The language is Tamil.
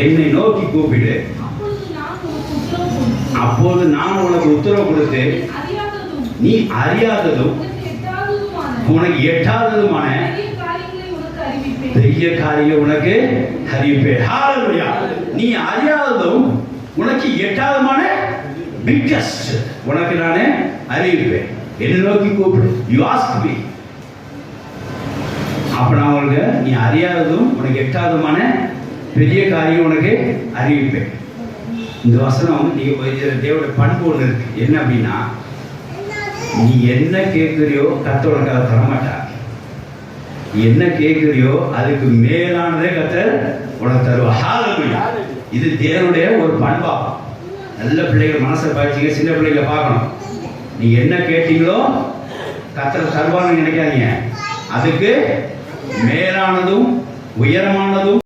என்னை நோக்கி கூப்பிடு, அப்போது நான் உனக்கு உத்தரவு கொடுத்து நீ அறியாததும் உனக்கு எட்டாததுமான பெரிய காரியம் உனக்கு அறிவிப்பேன். ஹல்லேலூயா. நீ அறியாததும் உனக்கு எட்டாததுமான பிக்கஸ்ட் உனக்கு நானே அறிவிப்பேன். என்னை நோக்கி கூப்பிடு. You ask me. அப்ப நான் உனக்கு நீ அறியாததும் உனக்கு எட்டாததுமான பெரிய காரியம் உனக்கு அறிவிப்பேன். இந்த வசனம் நீ தேவனுடைய பண்பு ஒன்று இருக்கு. என்ன அப்படின்னா, நீ என்ன கேட்குறியோ கர்த்தர் உனக்கு அதை தரமாட்டார். என்ன கேட்குறியோ அதுக்கு மேலானதே கர்த்தர் உனக்கு தருவார். ஹல்லேலூயா. இது தேவனுடைய ஒரு பண்பாகும். நல்ல பிள்ளைகள் மனசை பாய்ச்சிங்க, சின்ன பிள்ளைகளை பார்க்கணும். நீ என்ன கேட்டீங்களோ கர்த்தர் தருவான்னு நினைக்காதீங்க. அதுக்கு மேலானதும் உயரமானதும்